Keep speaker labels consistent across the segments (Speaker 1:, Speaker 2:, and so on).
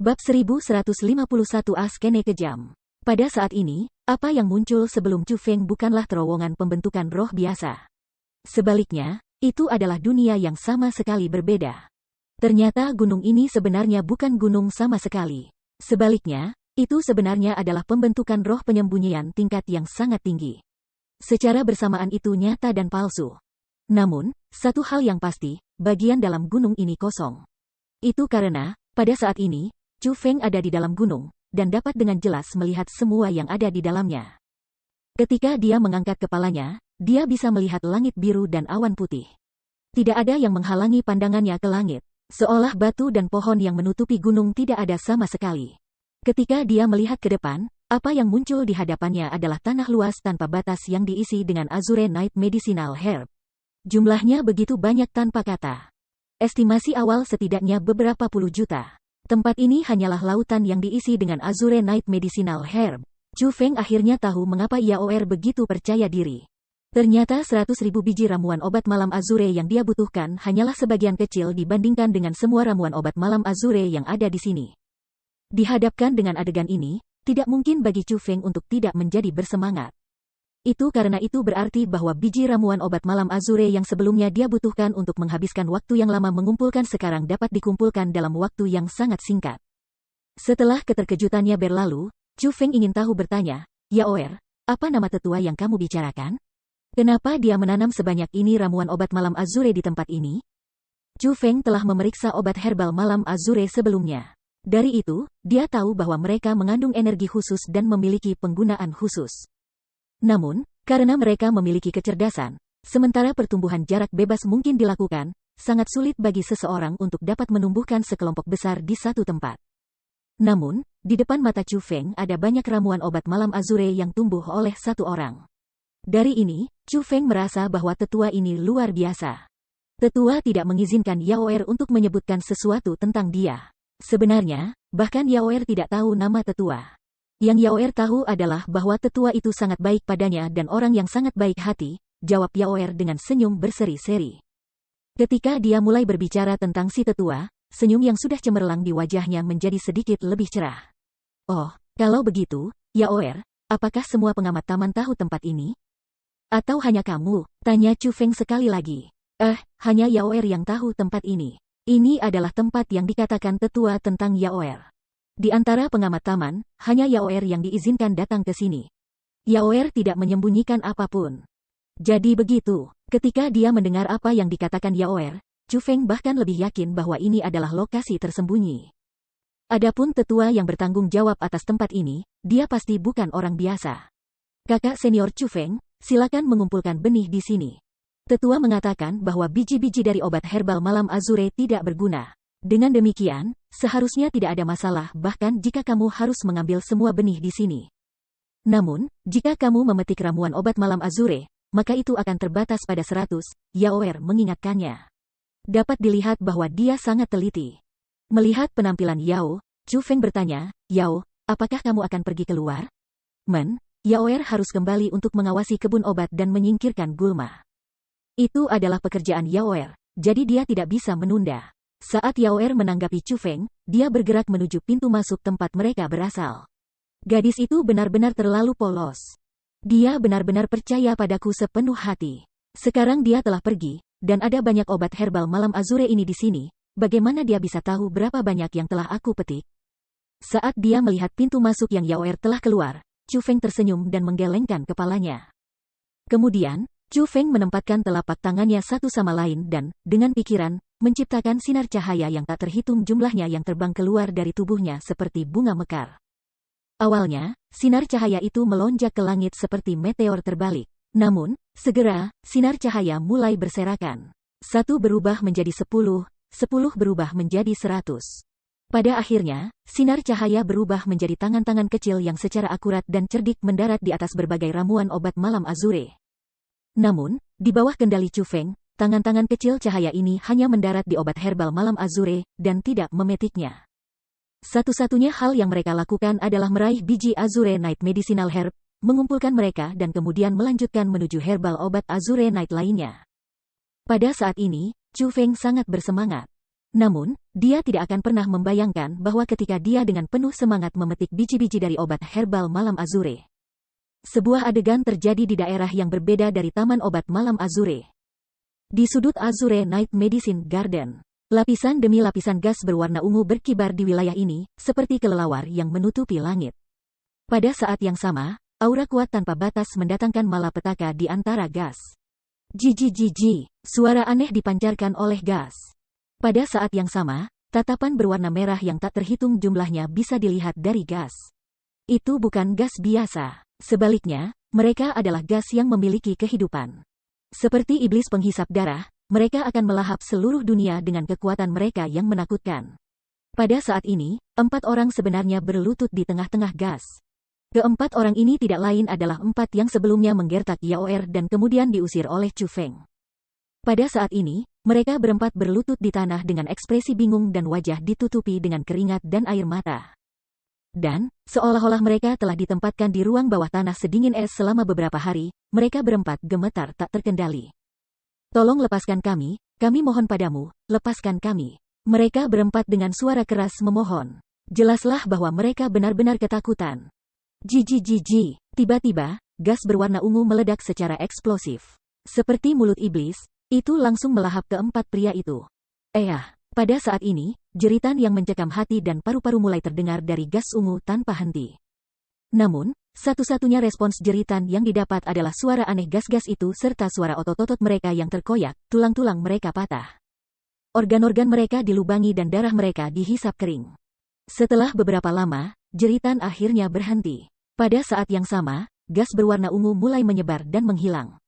Speaker 1: Bab 1151 Askene Kejam. Pada saat ini, apa yang muncul sebelum Chu Feng bukanlah terowongan pembentukan roh biasa. Sebaliknya, itu adalah dunia yang sama sekali berbeda. Ternyata gunung ini sebenarnya bukan gunung sama sekali. Sebaliknya, itu sebenarnya adalah pembentukan roh penyembunyian tingkat yang sangat tinggi. Secara bersamaan itu nyata dan palsu. Namun, satu hal yang pasti, bagian dalam gunung ini kosong. Itu karena, pada saat ini, Chu Feng ada di dalam gunung, dan dapat dengan jelas melihat semua yang ada di dalamnya. Ketika dia mengangkat kepalanya, dia bisa melihat langit biru dan awan putih. Tidak ada yang menghalangi pandangannya ke langit, seolah batu dan pohon yang menutupi gunung tidak ada sama sekali. Ketika dia melihat ke depan, apa yang muncul di hadapannya adalah tanah luas tanpa batas yang diisi dengan Azure Night Medicinal Herb. Jumlahnya begitu banyak tanpa kata. Estimasi awal setidaknya beberapa puluh juta. Tempat ini hanyalah lautan yang diisi dengan Azure Night Medicinal Herb. Chu Feng akhirnya tahu mengapa Yaoer begitu percaya diri. Ternyata 100.000 biji ramuan obat malam Azure yang dia butuhkan hanyalah sebagian kecil dibandingkan dengan semua ramuan obat malam Azure yang ada di sini. Dihadapkan dengan adegan ini, tidak mungkin bagi Chu Feng untuk tidak menjadi bersemangat. Itu karena itu berarti bahwa biji ramuan obat malam Azure yang sebelumnya dia butuhkan untuk menghabiskan waktu yang lama mengumpulkan sekarang dapat dikumpulkan dalam waktu yang sangat singkat. Setelah keterkejutannya berlalu, Chu Feng ingin tahu bertanya, Yaoer, apa nama tetua yang kamu bicarakan? Kenapa dia menanam sebanyak ini ramuan obat malam Azure di tempat ini? Chu Feng telah memeriksa obat herbal malam Azure sebelumnya. Dari itu, dia tahu bahwa mereka mengandung energi khusus dan memiliki penggunaan khusus. Namun, karena mereka memiliki kecerdasan, sementara pertumbuhan jarak bebas mungkin dilakukan, sangat sulit bagi seseorang untuk dapat menumbuhkan sekelompok besar di satu tempat. Namun, di depan mata Chu Feng ada banyak ramuan obat malam Azure yang tumbuh oleh satu orang. Dari ini, Chu Feng merasa bahwa tetua ini luar biasa. Tetua tidak mengizinkan Yaoer untuk menyebutkan sesuatu tentang dia. Sebenarnya, bahkan Yaoer tidak tahu nama tetua. Yang Yaoer tahu adalah bahwa tetua itu sangat baik padanya dan orang yang sangat baik hati, jawab Yaoer dengan senyum berseri-seri. Ketika dia mulai berbicara tentang si tetua, senyum yang sudah cemerlang di wajahnya menjadi sedikit lebih cerah. Oh, kalau begitu, Yaoer, apakah semua pengamat taman tahu tempat ini? Atau hanya kamu? Tanya Chu Feng sekali lagi. Hanya Yaoer yang tahu tempat ini. Ini adalah tempat yang dikatakan tetua tentang Yaoer. Di antara pengamat taman, hanya Yaoer yang diizinkan datang ke sini. Yaoer tidak menyembunyikan apapun. Jadi begitu, ketika dia mendengar apa yang dikatakan Yaoer, Chu Feng bahkan lebih yakin bahwa ini adalah lokasi tersembunyi. Adapun tetua yang bertanggung jawab atas tempat ini, dia pasti bukan orang biasa. Kakak senior Chu Feng, silakan mengumpulkan benih di sini. Tetua mengatakan bahwa biji-biji dari obat herbal malam Azure tidak berguna. Dengan demikian, seharusnya tidak ada masalah bahkan jika kamu harus mengambil semua benih di sini. Namun, jika kamu memetik ramuan obat malam Azure, maka itu akan terbatas pada 100, Yaoer mengingatkannya. Dapat dilihat bahwa dia sangat teliti. Melihat penampilan Yao, Chu Feng bertanya, Yao, apakah kamu akan pergi keluar? Yaoer harus kembali untuk mengawasi kebun obat dan menyingkirkan gulma. Itu adalah pekerjaan Yaoer, jadi dia tidak bisa menunda. Saat Yaoer menanggapi Chu Feng, dia bergerak menuju pintu masuk tempat mereka berasal. Gadis itu benar-benar terlalu polos. Dia benar-benar percaya padaku sepenuh hati. Sekarang dia telah pergi, dan ada banyak obat herbal malam Azure ini di sini. Bagaimana dia bisa tahu berapa banyak yang telah aku petik? Saat dia melihat pintu masuk yang Yaoer telah keluar, Chu Feng tersenyum dan menggelengkan kepalanya. Kemudian, Chu Feng menempatkan telapak tangannya satu sama lain dan, dengan pikiran, menciptakan sinar cahaya yang tak terhitung jumlahnya yang terbang keluar dari tubuhnya seperti bunga mekar. Awalnya, sinar cahaya itu melonjak ke langit seperti meteor terbalik. Namun, segera, sinar cahaya mulai berserakan. 1 berubah menjadi 10, 10 berubah menjadi 100. Pada akhirnya, sinar cahaya berubah menjadi tangan-tangan kecil yang secara akurat dan cerdik mendarat di atas berbagai ramuan obat malam Azure. Namun, di bawah kendali Chu Feng, tangan-tangan kecil cahaya ini hanya mendarat di obat herbal malam Azure, dan tidak memetiknya. Satu-satunya hal yang mereka lakukan adalah meraih biji Azure Night Medicinal Herb, mengumpulkan mereka dan kemudian melanjutkan menuju herbal obat Azure Night lainnya. Pada saat ini, Chu Feng sangat bersemangat. Namun, dia tidak akan pernah membayangkan bahwa ketika dia dengan penuh semangat memetik biji-biji dari obat herbal malam Azure. Sebuah adegan terjadi di daerah yang berbeda dari Taman Obat Malam Azure. Di sudut Azure Night Medicine Garden, lapisan demi lapisan gas berwarna ungu berkibar di wilayah ini, seperti kelelawar yang menutupi langit. Pada saat yang sama, aura kuat tanpa batas mendatangkan malapetaka di antara gas. Jiji, suara aneh dipancarkan oleh gas. Pada saat yang sama, tatapan berwarna merah yang tak terhitung jumlahnya bisa dilihat dari gas. Itu bukan gas biasa. Sebaliknya, mereka adalah gas yang memiliki kehidupan. Seperti iblis penghisap darah, mereka akan melahap seluruh dunia dengan kekuatan mereka yang menakutkan. Pada saat ini, 4 orang sebenarnya berlutut di tengah-tengah gas. Keempat orang ini tidak lain adalah 4 yang sebelumnya menggertak Yaoer dan kemudian diusir oleh Chu Feng. Pada saat ini, mereka berempat berlutut di tanah dengan ekspresi bingung dan wajah ditutupi dengan keringat dan air mata. Dan, seolah-olah mereka telah ditempatkan di ruang bawah tanah sedingin es selama beberapa hari, mereka berempat gemetar tak terkendali. Tolong lepaskan kami mohon padamu, lepaskan kami. Mereka berempat dengan suara keras memohon. Jelaslah bahwa mereka benar-benar ketakutan. Jiji, tiba-tiba, gas berwarna ungu meledak secara eksplosif. Seperti mulut iblis, itu langsung melahap keempat pria itu. Pada saat ini, jeritan yang mencekam hati dan paru-paru mulai terdengar dari gas ungu tanpa henti. Namun, satu-satunya respons jeritan yang didapat adalah suara aneh gas-gas itu serta suara otot-otot mereka yang terkoyak, tulang-tulang mereka patah. Organ-organ mereka dilubangi dan darah mereka dihisap kering. Setelah beberapa lama, jeritan akhirnya berhenti. Pada saat yang sama, gas berwarna ungu mulai menyebar dan menghilang.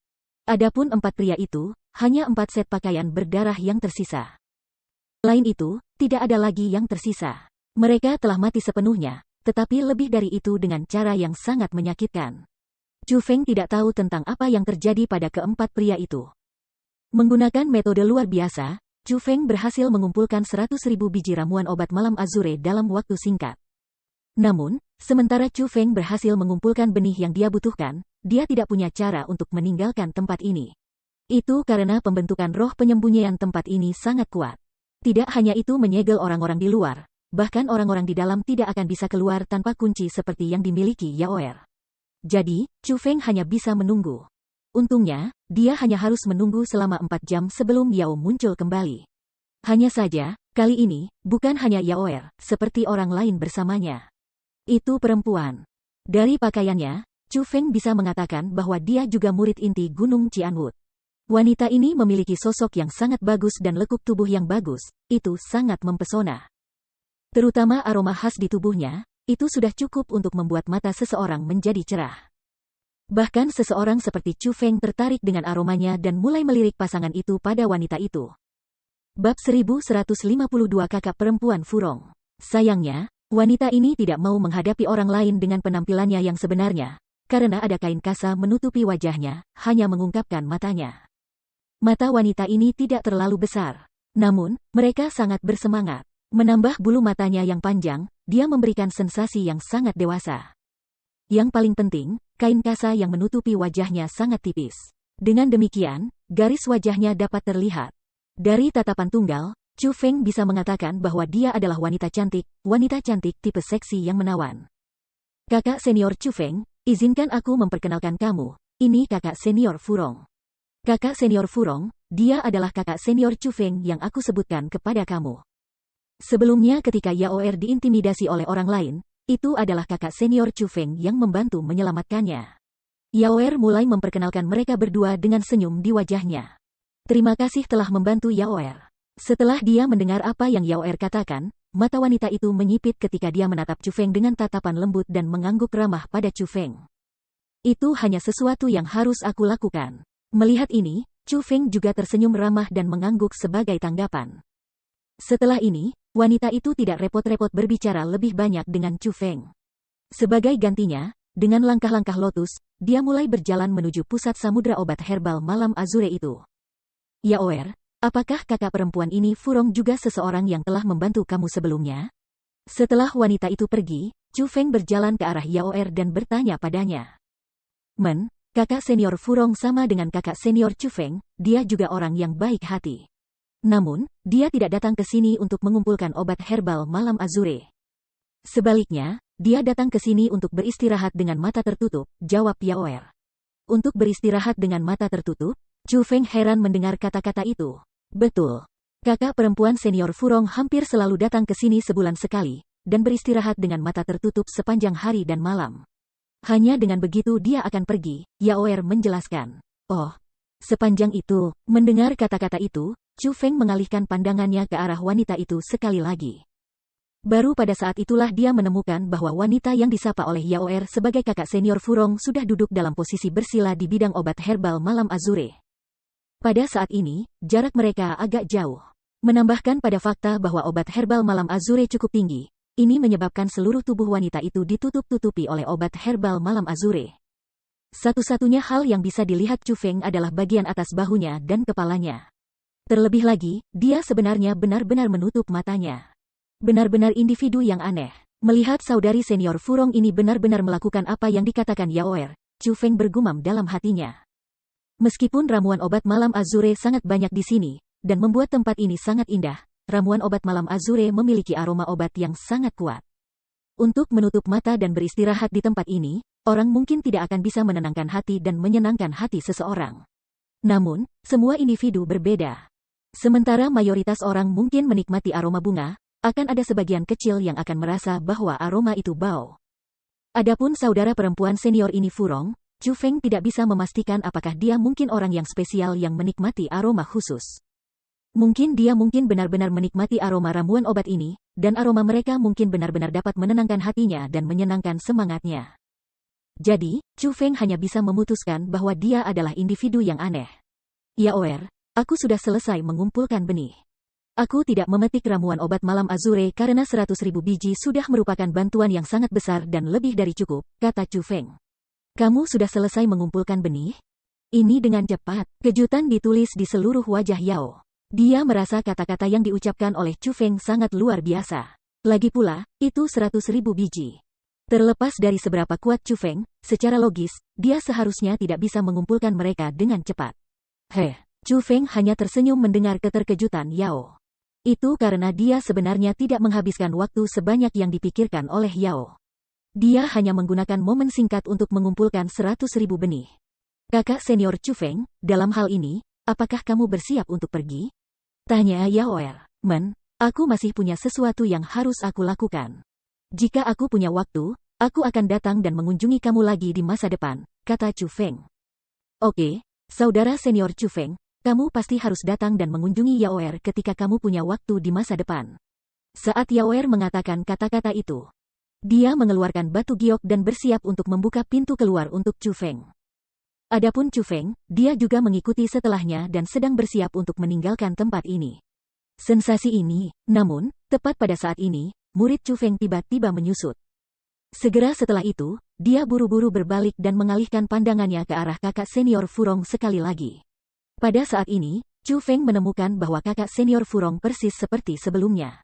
Speaker 1: Adapun 4 pria itu, hanya 4 set pakaian berdarah yang tersisa. Selain itu, tidak ada lagi yang tersisa. Mereka telah mati sepenuhnya, tetapi lebih dari itu dengan cara yang sangat menyakitkan. Chu Feng tidak tahu tentang apa yang terjadi pada keempat pria itu. Menggunakan metode luar biasa, Chu Feng berhasil mengumpulkan 100.000 biji ramuan obat malam Azure dalam waktu singkat. Namun, sementara Chu Feng berhasil mengumpulkan benih yang dia butuhkan, dia tidak punya cara untuk meninggalkan tempat ini. Itu karena pembentukan roh penyembunyian tempat ini sangat kuat. Tidak hanya itu menyegel orang-orang di luar, bahkan orang-orang di dalam tidak akan bisa keluar tanpa kunci seperti yang dimiliki Yaoer. Jadi, Chu Feng hanya bisa menunggu. Untungnya, dia hanya harus menunggu selama 4 jam sebelum Yao muncul kembali. Hanya saja, kali ini, bukan hanya Yaoer, seperti orang lain bersamanya. Itu perempuan. Dari pakaiannya, Chu Feng bisa mengatakan bahwa dia juga murid inti Gunung Qianwood. Wanita ini memiliki sosok yang sangat bagus dan lekuk tubuh yang bagus, itu sangat mempesona. Terutama aroma khas di tubuhnya, itu sudah cukup untuk membuat mata seseorang menjadi cerah. Bahkan seseorang seperti Chu Feng tertarik dengan aromanya dan mulai melirik pasangan itu pada wanita itu. Bab 1152 Kakak Perempuan Furong. Sayangnya, wanita ini tidak mau menghadapi orang lain dengan penampilannya yang sebenarnya, karena ada kain kasa menutupi wajahnya, hanya mengungkapkan matanya. Mata wanita ini tidak terlalu besar. Namun, mereka sangat bersemangat. Menambah bulu matanya yang panjang, dia memberikan sensasi yang sangat dewasa. Yang paling penting, kain kasa yang menutupi wajahnya sangat tipis. Dengan demikian, garis wajahnya dapat terlihat. Dari tatapan tunggal, Chu Feng bisa mengatakan bahwa dia adalah wanita cantik tipe seksi yang menawan. Kakak senior Chu Feng, izinkan aku memperkenalkan kamu. Ini kakak senior Furong. Kakak senior Furong, dia adalah kakak senior Chu Feng yang aku sebutkan kepada kamu. Sebelumnya ketika Yaoer diintimidasi oleh orang lain, itu adalah kakak senior Chu Feng yang membantu menyelamatkannya. Yaoer mulai memperkenalkan mereka berdua dengan senyum di wajahnya. Terima kasih telah membantu Yaoer. Setelah dia mendengar apa yang Yaoer katakan, mata wanita itu menyipit ketika dia menatap Chu Feng dengan tatapan lembut dan mengangguk ramah pada Chu Feng. Itu hanya sesuatu yang harus aku lakukan. Melihat ini, Chu Feng juga tersenyum ramah dan mengangguk sebagai tanggapan. Setelah ini, wanita itu tidak repot-repot berbicara lebih banyak dengan Chu Feng. Sebagai gantinya, dengan langkah-langkah lotus, dia mulai berjalan menuju pusat samudra obat herbal malam Azure itu. Yaoer, apakah kakak perempuan ini Furong juga seseorang yang telah membantu kamu sebelumnya? Setelah wanita itu pergi, Chu Feng berjalan ke arah Yaoer dan bertanya padanya. Kakak senior Furong sama dengan kakak senior Chu Feng, dia juga orang yang baik hati. Namun, dia tidak datang ke sini untuk mengumpulkan obat herbal malam Azure. Sebaliknya, dia datang ke sini untuk beristirahat dengan mata tertutup, jawab Yaoer. Untuk beristirahat dengan mata tertutup? Chu Feng heran mendengar kata-kata itu. Betul. Kakak perempuan senior Furong hampir selalu datang ke sini sebulan sekali, dan beristirahat dengan mata tertutup sepanjang hari dan malam. Hanya dengan begitu dia akan pergi, Yaoer menjelaskan. Oh, sepanjang itu. Mendengar kata-kata itu, Chu Feng mengalihkan pandangannya ke arah wanita itu sekali lagi. Baru pada saat itulah dia menemukan bahwa wanita yang disapa oleh Yaoer sebagai kakak senior Furong sudah duduk dalam posisi bersila di bidang obat herbal malam Azure. Pada saat ini, jarak mereka agak jauh. Menambahkan pada fakta bahwa obat herbal malam Azure cukup tinggi, ini menyebabkan seluruh tubuh wanita itu ditutup-tutupi oleh obat herbal malam Azure. Satu-satunya hal yang bisa dilihat Chu Feng adalah bagian atas bahunya dan kepalanya. Terlebih lagi, dia sebenarnya benar-benar menutup matanya. Benar-benar individu yang aneh. Melihat saudari senior Furong ini benar-benar melakukan apa yang dikatakan Yaoer, Chu Feng bergumam dalam hatinya. Meskipun ramuan obat malam Azure sangat banyak di sini, dan membuat tempat ini sangat indah, ramuan obat malam Azure memiliki aroma obat yang sangat kuat. Untuk menutup mata dan beristirahat di tempat ini, orang mungkin tidak akan bisa menenangkan hati dan menyenangkan hati seseorang. Namun, semua individu berbeda. Sementara mayoritas orang mungkin menikmati aroma bunga, akan ada sebagian kecil yang akan merasa bahwa aroma itu bau. Adapun saudara perempuan senior ini Furong, Chu Feng tidak bisa memastikan apakah dia mungkin orang yang spesial yang menikmati aroma khusus. Mungkin dia benar-benar menikmati aroma ramuan obat ini, dan aroma mereka mungkin benar-benar dapat menenangkan hatinya dan menyenangkan semangatnya. Jadi, Chu Feng hanya bisa memutuskan bahwa dia adalah individu yang aneh. Yaoer, aku sudah selesai mengumpulkan benih. Aku tidak memetik ramuan obat malam Azure karena 100.000 biji sudah merupakan bantuan yang sangat besar dan lebih dari cukup, kata Chu Feng. Kamu sudah selesai mengumpulkan benih? Ini dengan cepat. Kejutan ditulis di seluruh wajah Yao. Dia merasa kata-kata yang diucapkan oleh Chu Feng sangat luar biasa. Lagi pula, itu 100.000 biji. Terlepas dari seberapa kuat Chu Feng, secara logis, dia seharusnya tidak bisa mengumpulkan mereka dengan cepat. Chu Feng hanya tersenyum mendengar keterkejutan Yao. Itu karena dia sebenarnya tidak menghabiskan waktu sebanyak yang dipikirkan oleh Yao. Dia hanya menggunakan momen singkat untuk mengumpulkan 100.000 benih. Kakak senior Chu Feng, dalam hal ini, apakah kamu bersiap untuk pergi? Tanya Yaoer. Aku masih punya sesuatu yang harus aku lakukan. Jika aku punya waktu, aku akan datang dan mengunjungi kamu lagi di masa depan, kata Chu Feng. Oke, saudara senior Chu Feng. Kamu pasti harus datang dan mengunjungi Yaoer ketika kamu punya waktu di masa depan. Saat Yaoer mengatakan kata-kata itu, dia mengeluarkan batu giok dan bersiap untuk membuka pintu keluar untuk Chu Feng. Adapun Chu Feng, dia juga mengikuti setelahnya dan sedang bersiap untuk meninggalkan tempat ini. Sensasi ini, namun, tepat pada saat ini, murid Chu Feng tiba-tiba menyusut. Segera setelah itu, dia buru-buru berbalik dan mengalihkan pandangannya ke arah kakak senior Furong sekali lagi. Pada saat ini, Chu Feng menemukan bahwa kakak senior Furong persis seperti sebelumnya.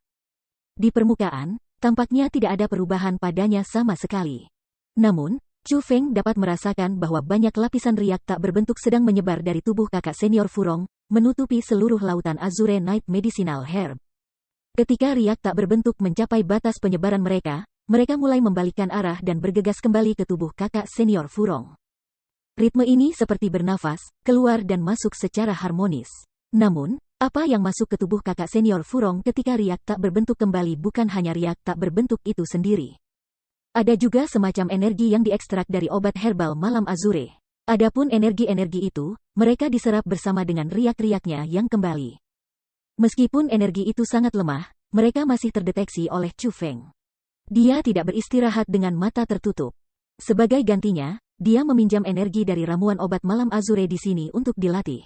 Speaker 1: Di permukaan, tampaknya tidak ada perubahan padanya sama sekali. Namun, Chu Feng dapat merasakan bahwa banyak lapisan riak tak berbentuk sedang menyebar dari tubuh kakak senior Furong, menutupi seluruh lautan Azure Night Medicinal Herb. Ketika riak tak berbentuk mencapai batas penyebaran mereka mulai membalikkan arah dan bergegas kembali ke tubuh kakak senior Furong. Ritme ini seperti bernafas, keluar dan masuk secara harmonis. Namun, apa yang masuk ke tubuh kakak senior Furong ketika riak tak berbentuk kembali bukan hanya riak tak berbentuk itu sendiri. Ada juga semacam energi yang diekstrak dari obat herbal malam Azure. Adapun energi-energi itu, mereka diserap bersama dengan riak-riaknya yang kembali. Meskipun energi itu sangat lemah, mereka masih terdeteksi oleh Chu Feng. Dia tidak beristirahat dengan mata tertutup. Sebagai gantinya, dia meminjam energi dari ramuan obat malam Azure di sini untuk dilatih.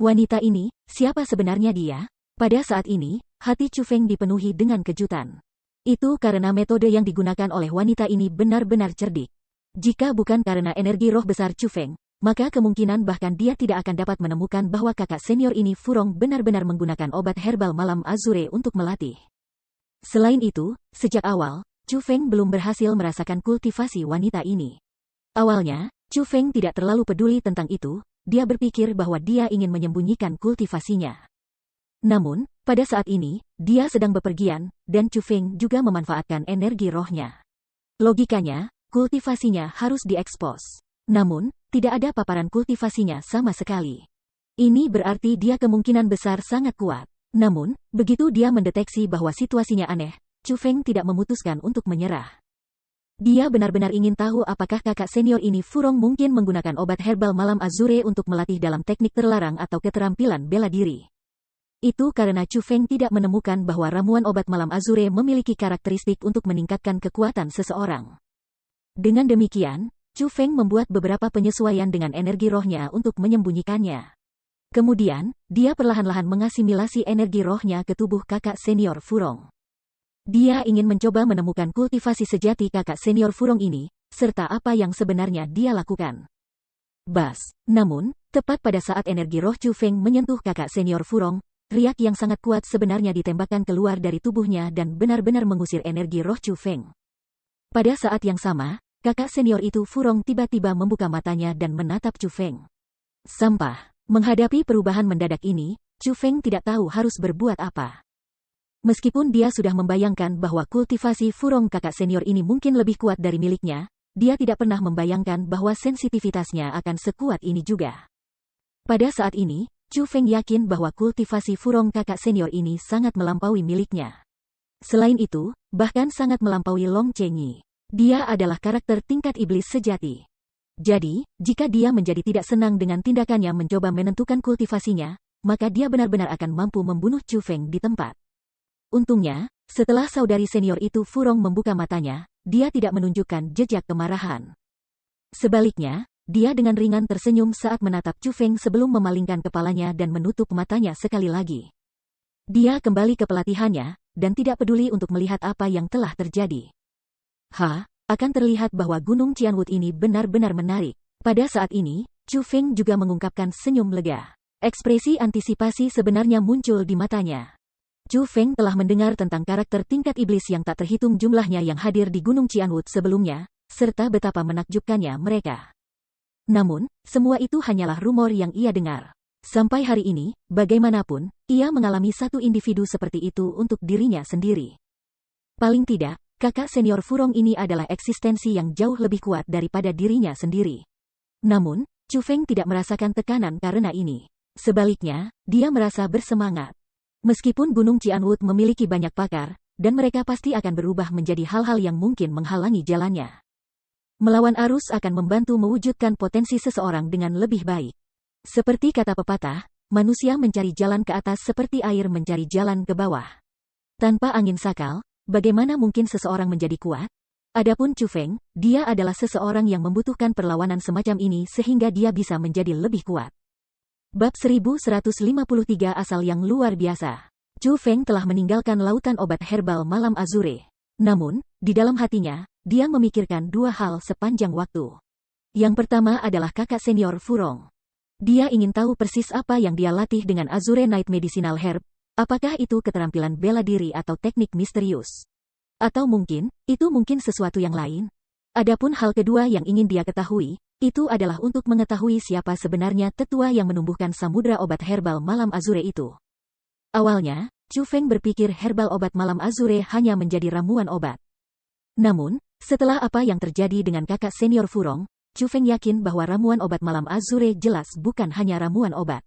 Speaker 1: Wanita ini, siapa sebenarnya dia? Pada saat ini, hati Chu Feng dipenuhi dengan kejutan. Itu karena metode yang digunakan oleh wanita ini benar-benar cerdik. Jika bukan karena energi roh besar Chu Feng, maka kemungkinan bahkan dia tidak akan dapat menemukan bahwa kakak senior ini Furong benar-benar menggunakan obat herbal malam Azure untuk melatih. Selain itu, sejak awal, Chu Feng belum berhasil merasakan kultivasi wanita ini. Awalnya, Chu Feng tidak terlalu peduli tentang itu, dia berpikir bahwa dia ingin menyembunyikan kultivasinya. Namun, pada saat ini, dia sedang bepergian, dan Chu Feng juga memanfaatkan energi rohnya. Logikanya, kultivasinya harus diekspos. Namun, tidak ada paparan kultivasinya sama sekali. Ini berarti dia kemungkinan besar sangat kuat. Namun, begitu dia mendeteksi bahwa situasinya aneh, Chu Feng tidak memutuskan untuk menyerah. Dia benar-benar ingin tahu apakah kakak senior ini Furong mungkin menggunakan obat herbal malam azure untuk melatih dalam teknik terlarang atau keterampilan bela diri. Itu karena Chu Feng tidak menemukan bahwa ramuan obat malam azure memiliki karakteristik untuk meningkatkan kekuatan seseorang. Dengan demikian, Chu Feng membuat beberapa penyesuaian dengan energi rohnya untuk menyembunyikannya. Kemudian, dia perlahan-lahan mengasimilasi energi rohnya ke tubuh kakak senior Furong. Dia ingin mencoba menemukan kultivasi sejati kakak senior Furong ini, serta apa yang sebenarnya dia lakukan. Namun, tepat pada saat energi roh Chu Feng menyentuh kakak senior Furong, riak yang sangat kuat sebenarnya ditembakkan keluar dari tubuhnya dan benar-benar mengusir energi roh Chu Feng. Pada saat yang sama, kakak senior itu Furong tiba-tiba membuka matanya dan menatap Chu Feng. Sampah. Menghadapi perubahan mendadak ini, Chu Feng tidak tahu harus berbuat apa. Meskipun dia sudah membayangkan bahwa kultivasi Furong kakak senior ini mungkin lebih kuat dari miliknya, dia tidak pernah membayangkan bahwa sensitivitasnya akan sekuat ini juga. Pada saat ini, Chu Feng yakin bahwa kultivasi Furong kakak senior ini sangat melampaui miliknya. Selain itu, bahkan sangat melampaui Long Chengyi. Dia adalah karakter tingkat iblis sejati. Jadi, jika dia menjadi tidak senang dengan tindakannya mencoba menentukan kultivasinya, maka dia benar-benar akan mampu membunuh Chu Feng di tempat. Untungnya, setelah saudari senior itu Furong membuka matanya, dia tidak menunjukkan jejak kemarahan. Sebaliknya, dia dengan ringan tersenyum saat menatap Chu Feng sebelum memalingkan kepalanya dan menutup matanya sekali lagi. Dia kembali ke pelatihannya, dan tidak peduli untuk melihat apa yang telah terjadi. Akan terlihat bahwa Gunung Qianwood ini benar-benar menarik. Pada saat ini, Chu Feng juga mengungkapkan senyum lega. Ekspresi antisipasi sebenarnya muncul di matanya. Chu Feng telah mendengar tentang karakter tingkat iblis yang tak terhitung jumlahnya yang hadir di Gunung Qianwood sebelumnya, serta betapa menakjubkannya mereka. Namun, semua itu hanyalah rumor yang ia dengar. Sampai hari ini, bagaimanapun, ia mengalami satu individu seperti itu untuk dirinya sendiri. Paling tidak, kakak senior Furong ini adalah eksistensi yang jauh lebih kuat daripada dirinya sendiri. Namun, Chu Feng tidak merasakan tekanan karena ini. Sebaliknya, dia merasa bersemangat. Meskipun Gunung Qianwood memiliki banyak pakar, dan mereka pasti akan berubah menjadi hal-hal yang mungkin menghalangi jalannya. Melawan arus akan membantu mewujudkan potensi seseorang dengan lebih baik. Seperti kata pepatah, manusia mencari jalan ke atas seperti air mencari jalan ke bawah. Tanpa angin sakal, bagaimana mungkin seseorang menjadi kuat? Adapun Chu Feng, dia adalah seseorang yang membutuhkan perlawanan semacam ini sehingga dia bisa menjadi lebih kuat. Bab 1153 asal yang luar biasa. Chu Feng telah meninggalkan lautan obat herbal malam azure. Namun, di dalam hatinya, dia memikirkan dua hal sepanjang waktu. Yang pertama adalah kakak senior Furong. Dia ingin tahu persis apa yang dia latih dengan Azure Night Medicinal Herb. Apakah itu keterampilan bela diri atau teknik misterius? Atau mungkin sesuatu yang lain? Adapun hal kedua yang ingin dia ketahui, itu adalah untuk mengetahui siapa sebenarnya tetua yang menumbuhkan samudra obat herbal malam azure itu. Awalnya, Chu Feng berpikir herbal obat malam azure hanya menjadi ramuan obat. Namun, setelah apa yang terjadi dengan kakak senior Furong, Chu Feng yakin bahwa ramuan obat malam azure jelas bukan hanya ramuan obat.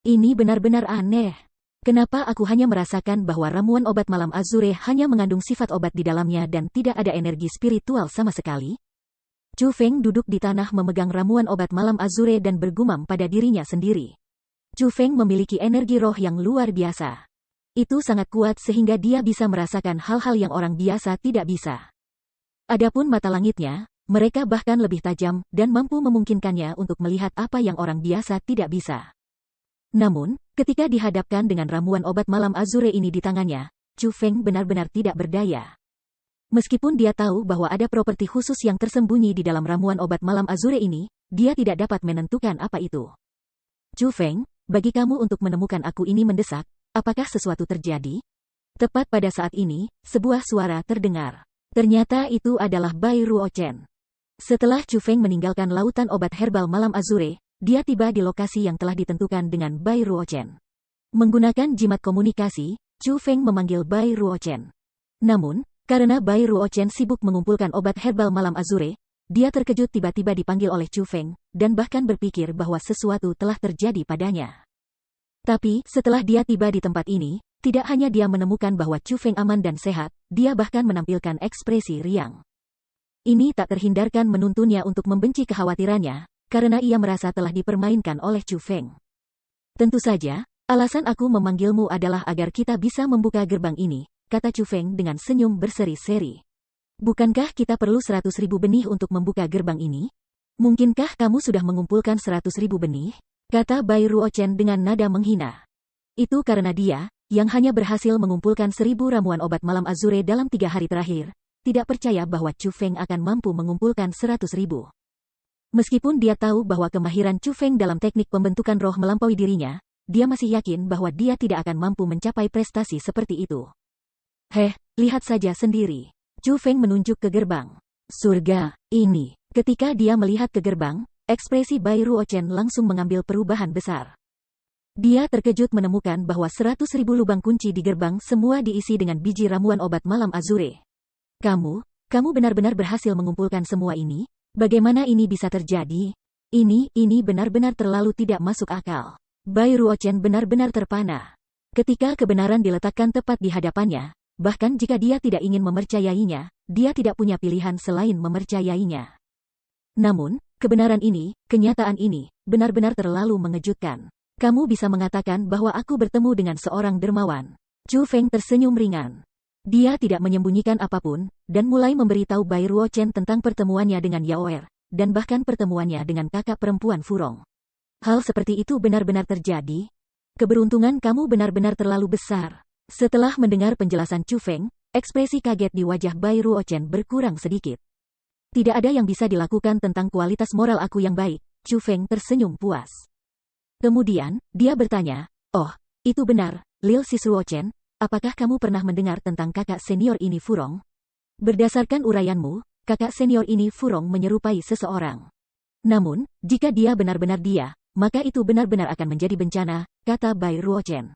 Speaker 1: Ini benar-benar aneh. Kenapa aku hanya merasakan bahwa ramuan obat malam azure hanya mengandung sifat obat di dalamnya dan tidak ada energi spiritual sama sekali? Chu Feng duduk di tanah memegang ramuan obat malam azure dan bergumam pada dirinya sendiri. Chu Feng memiliki energi roh yang luar biasa. Itu sangat kuat sehingga dia bisa merasakan hal-hal yang orang biasa tidak bisa. Adapun mata langitnya, mereka bahkan lebih tajam dan mampu memungkinkannya untuk melihat apa yang orang biasa tidak bisa. Namun, ketika dihadapkan dengan ramuan obat malam azure ini di tangannya, Chu Feng benar-benar tidak berdaya. Meskipun dia tahu bahwa ada properti khusus yang tersembunyi di dalam ramuan obat malam azure ini, dia tidak dapat menentukan apa itu. Chu Feng, bagi kamu untuk menemukan aku ini mendesak, apakah sesuatu terjadi? Tepat pada saat ini, sebuah suara terdengar. Ternyata itu adalah Bai Ruochen. Setelah Chu Feng meninggalkan lautan obat herbal malam azure, dia tiba di lokasi yang telah ditentukan dengan Bai Ruochen. Menggunakan jimat komunikasi, Chu Feng memanggil Bai Ruochen. Namun, karena Bai Ruochen sibuk mengumpulkan obat herbal malam azure, dia terkejut tiba-tiba dipanggil oleh Chu Feng, dan bahkan berpikir bahwa sesuatu telah terjadi padanya. Tapi, setelah dia tiba di tempat ini, tidak hanya dia menemukan bahwa Chu Feng aman dan sehat, dia bahkan menampilkan ekspresi riang. Ini tak terhindarkan menuntunnya untuk membenci kekhawatirannya, karena ia merasa telah dipermainkan oleh Chu Feng. Tentu saja, alasan aku memanggilmu adalah agar kita bisa membuka gerbang ini, kata Chu Feng dengan senyum berseri-seri. Bukankah kita perlu 100.000 benih untuk membuka gerbang ini? Mungkinkah kamu sudah mengumpulkan 100.000 benih? Kata Bai Ruochen dengan nada menghina. Itu karena dia, yang hanya berhasil mengumpulkan 1.000 ramuan obat malam azure dalam 3 hari terakhir, tidak percaya bahwa Chu Feng akan mampu mengumpulkan 100.000. Meskipun dia tahu bahwa kemahiran Chu Feng dalam teknik pembentukan roh melampaui dirinya, dia masih yakin bahwa dia tidak akan mampu mencapai prestasi seperti itu. Lihat saja sendiri. Chu Feng menunjuk ke gerbang. Surga, ini. Ketika dia melihat ke gerbang, ekspresi Bai Ruochen langsung mengambil perubahan besar. Dia terkejut menemukan bahwa 100.000 lubang kunci di gerbang semua diisi dengan biji ramuan obat malam azure. Kamu benar-benar berhasil mengumpulkan semua ini? Bagaimana ini bisa terjadi? Ini benar-benar terlalu tidak masuk akal. Bai Ruochen benar-benar terpana. Ketika kebenaran diletakkan tepat di hadapannya, bahkan jika dia tidak ingin memercayainya, dia tidak punya pilihan selain memercayainya. Namun, kebenaran ini, kenyataan ini, benar-benar terlalu mengejutkan. Kamu bisa mengatakan bahwa aku bertemu dengan seorang dermawan. Chu Feng tersenyum ringan. Dia tidak menyembunyikan apapun, dan mulai memberitahu Bai Ruochen tentang pertemuannya dengan Yaoer, dan bahkan pertemuannya dengan kakak perempuan Furong. Hal seperti itu benar-benar terjadi? Keberuntungan kamu benar-benar terlalu besar. Setelah mendengar penjelasan Chu Feng, ekspresi kaget di wajah Bai Ruochen berkurang sedikit. Tidak ada yang bisa dilakukan tentang kualitas moral aku yang baik, Chu Feng tersenyum puas. Kemudian, dia bertanya, "Oh, itu benar, Lil Sis Ruochen, apakah kamu pernah mendengar tentang kakak senior ini Furong?" Berdasarkan uraianmu, kakak senior ini Furong menyerupai seseorang. Namun, jika dia benar-benar dia, maka itu benar-benar akan menjadi bencana, kata Bai Ruochen.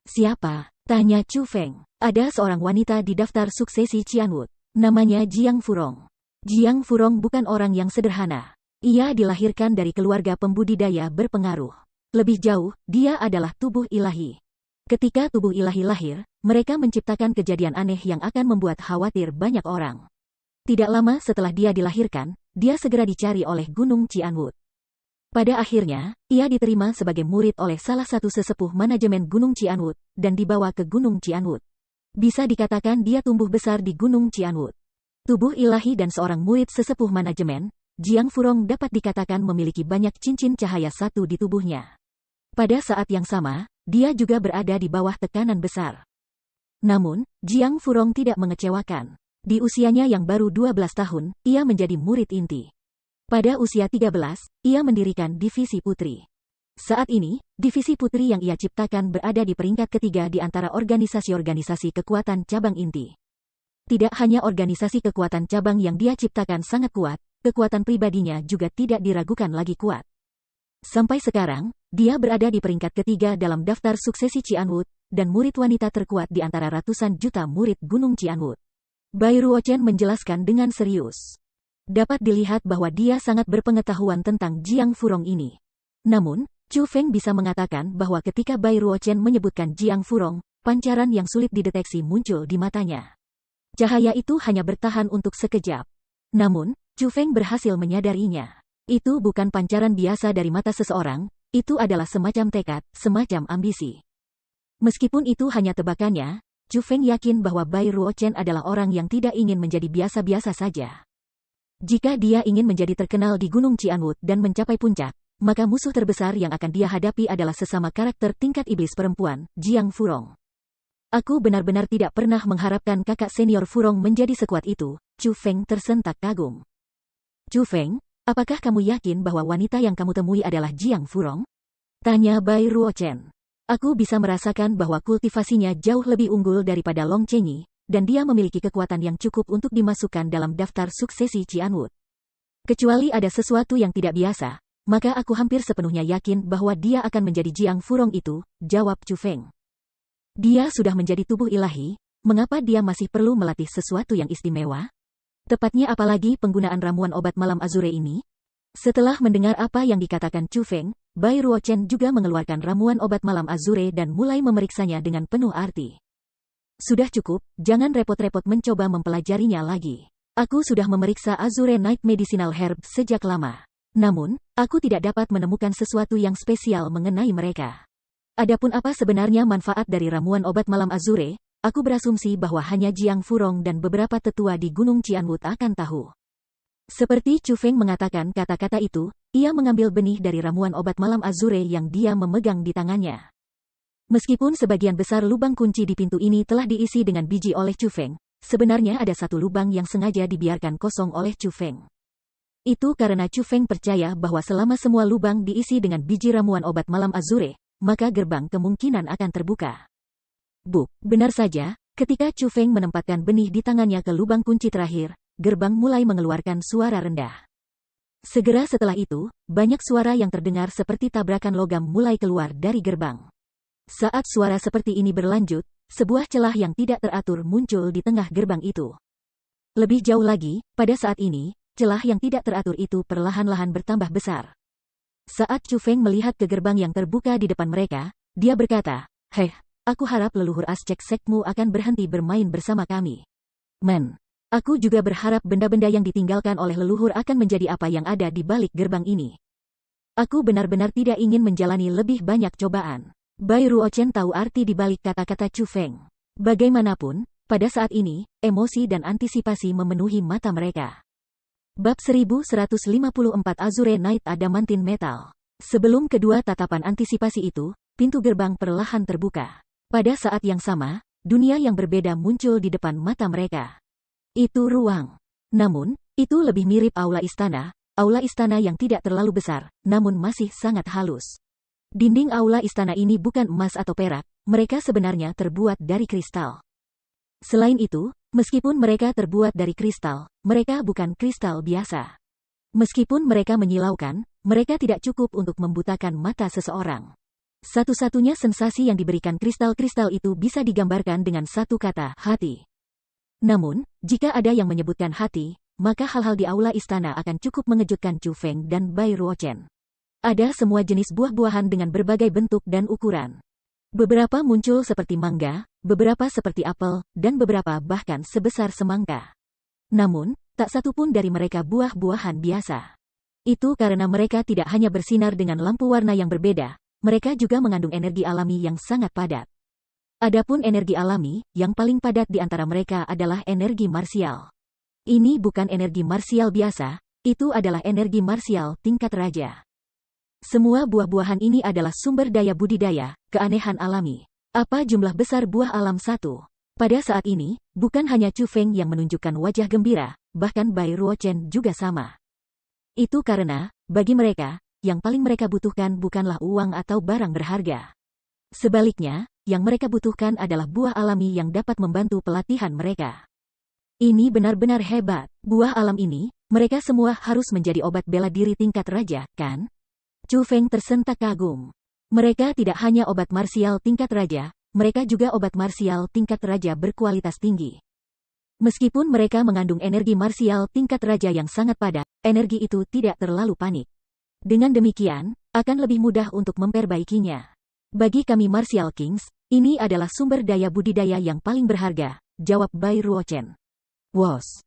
Speaker 1: Siapa? Tanya Chu Feng. Ada seorang wanita di daftar suksesi Qianwood. Namanya Jiang Furong. Jiang Furong bukan orang yang sederhana. Ia dilahirkan dari keluarga pembudidaya berpengaruh. Lebih jauh, dia adalah tubuh ilahi. Ketika tubuh ilahi lahir, mereka menciptakan kejadian aneh yang akan membuat khawatir banyak orang. Tidak lama setelah dia dilahirkan, dia segera dicari oleh Gunung Qianwood. Pada akhirnya, ia diterima sebagai murid oleh salah satu sesepuh manajemen Gunung Qianwood, dan dibawa ke Gunung Qianwood. Bisa dikatakan dia tumbuh besar di Gunung Qianwood. Tubuh ilahi dan seorang murid sesepuh manajemen, Jiang Furong dapat dikatakan memiliki banyak cincin cahaya satu di tubuhnya. Pada saat yang sama, dia juga berada di bawah tekanan besar. Namun, Jiang Furong tidak mengecewakan. Di usianya yang baru 12 tahun, ia menjadi murid inti. Pada usia 13, ia mendirikan divisi putri. Saat ini, divisi putri yang ia ciptakan berada di peringkat ketiga di antara organisasi-organisasi kekuatan cabang inti. Tidak hanya organisasi kekuatan cabang yang dia ciptakan sangat kuat, kekuatan pribadinya juga tidak diragukan lagi kuat. Sampai sekarang, dia berada di peringkat ketiga dalam daftar suksesi Qianwood, dan murid wanita terkuat di antara ratusan juta murid Gunung Qianwood. Bai Ruochen menjelaskan dengan serius. Dapat dilihat bahwa dia sangat berpengetahuan tentang Jiang Furong ini. Namun, Chu Feng bisa mengatakan bahwa ketika Bai Ruochen menyebutkan Jiang Furong, pancaran yang sulit dideteksi muncul di matanya. Cahaya itu hanya bertahan untuk sekejap. Namun, Chu Feng berhasil menyadarinya. Itu bukan pancaran biasa dari mata seseorang, itu adalah semacam tekad, semacam ambisi. Meskipun itu hanya tebakannya, Chu Feng yakin bahwa Bai Ruochen adalah orang yang tidak ingin menjadi biasa-biasa saja. Jika dia ingin menjadi terkenal di Gunung Qianwood dan mencapai puncak, maka musuh terbesar yang akan dia hadapi adalah sesama karakter tingkat iblis perempuan, Jiang Furong. Aku benar-benar tidak pernah mengharapkan kakak senior Furong menjadi sekuat itu, Chu Feng tersentak kagum. Chu Feng, apakah kamu yakin bahwa wanita yang kamu temui adalah Jiang Furong? Tanya Bai Ruochen. Aku bisa merasakan bahwa kultivasinya jauh lebih unggul daripada Long Chenyi, dan dia memiliki kekuatan yang cukup untuk dimasukkan dalam daftar suksesi Qianwood. Kecuali ada sesuatu yang tidak biasa, maka aku hampir sepenuhnya yakin bahwa dia akan menjadi Jiang Furong itu, jawab Chu Feng. Dia sudah menjadi tubuh ilahi, mengapa dia masih perlu melatih sesuatu yang istimewa? Tepatnya apalagi penggunaan ramuan obat malam Azure ini? Setelah mendengar apa yang dikatakan Chu Feng, Bai Ruochen juga mengeluarkan ramuan obat malam Azure dan mulai memeriksanya dengan penuh arti. Sudah cukup, jangan repot-repot mencoba mempelajarinya lagi. Aku sudah memeriksa Azure Night Medicinal Herb sejak lama. Namun, aku tidak dapat menemukan sesuatu yang spesial mengenai mereka. Adapun apa sebenarnya manfaat dari ramuan obat malam Azure, aku berasumsi bahwa hanya Jiang Furong dan beberapa tetua di Gunung Qianwut akan tahu. Seperti Chu Feng mengatakan kata-kata itu, ia mengambil benih dari ramuan obat malam Azure yang dia memegang di tangannya. Meskipun sebagian besar lubang kunci di pintu ini telah diisi dengan biji oleh Chu Feng, sebenarnya ada satu lubang yang sengaja dibiarkan kosong oleh Chu Feng. Itu karena Chu Feng percaya bahwa selama semua lubang diisi dengan biji ramuan obat malam Azure, maka gerbang kemungkinan akan terbuka. Benar saja, ketika Chu Feng menempatkan benih di tangannya ke lubang kunci terakhir, gerbang mulai mengeluarkan suara rendah. Segera setelah itu, banyak suara yang terdengar seperti tabrakan logam mulai keluar dari gerbang. Saat suara seperti ini berlanjut, sebuah celah yang tidak teratur muncul di tengah gerbang itu. Lebih jauh lagi, pada saat ini, celah yang tidak teratur itu perlahan-lahan bertambah besar. Saat Chu Feng melihat ke gerbang yang terbuka di depan mereka, dia berkata, "Heh, aku harap leluhur Aztec sekmu akan berhenti bermain bersama kami. Aku juga berharap benda-benda yang ditinggalkan oleh leluhur akan menjadi apa yang ada di balik gerbang ini. Aku benar-benar tidak ingin menjalani lebih banyak cobaan." Bai Ruochen tahu arti di balik kata-kata Chu Feng. Bagaimanapun, pada saat ini, emosi dan antisipasi memenuhi mata mereka. Bab 1154 Azure Night Adamantine Metal. Sebelum kedua tatapan antisipasi itu, pintu gerbang perlahan terbuka. Pada saat yang sama, dunia yang berbeda muncul di depan mata mereka. Itu ruang. Namun, itu lebih mirip aula istana yang tidak terlalu besar, namun masih sangat halus. Dinding aula istana ini bukan emas atau perak, mereka sebenarnya terbuat dari kristal. Selain itu, meskipun mereka terbuat dari kristal, mereka bukan kristal biasa. Meskipun mereka menyilaukan, mereka tidak cukup untuk membutakan mata seseorang. Satu-satunya sensasi yang diberikan kristal-kristal itu bisa digambarkan dengan satu kata, hati. Namun, jika ada yang menyebutkan hati, maka hal-hal di aula istana akan cukup mengejutkan Chu Feng dan Bai Ruochen. Ada semua jenis buah-buahan dengan berbagai bentuk dan ukuran. Beberapa muncul seperti mangga, beberapa seperti apel, dan beberapa bahkan sebesar semangka. Namun, tak satu pun dari mereka buah-buahan biasa. Itu karena mereka tidak hanya bersinar dengan lampu warna yang berbeda, mereka juga mengandung energi alami yang sangat padat. Adapun energi alami, yang paling padat di antara mereka adalah energi marsial. Ini bukan energi marsial biasa, itu adalah energi marsial tingkat raja. Semua buah-buahan ini adalah sumber daya budidaya, keanehan alami. Apa jumlah besar buah alam satu? Pada saat ini, bukan hanya Chu Feng yang menunjukkan wajah gembira, bahkan Bai Ruochen juga sama. Itu karena, bagi mereka, yang paling mereka butuhkan bukanlah uang atau barang berharga. Sebaliknya, yang mereka butuhkan adalah buah alami yang dapat membantu pelatihan mereka. Ini benar-benar hebat. Buah alam ini, mereka semua harus menjadi obat bela diri tingkat raja, kan? Chu Feng tersentak kagum. Mereka tidak hanya obat marsial tingkat raja, mereka juga obat marsial tingkat raja berkualitas tinggi. Meskipun mereka mengandung energi marsial tingkat raja yang sangat padat, energi itu tidak terlalu panik. Dengan demikian, akan lebih mudah untuk memperbaikinya. Bagi kami Martial Kings, ini adalah sumber daya budidaya yang paling berharga, jawab Bai Ruochen.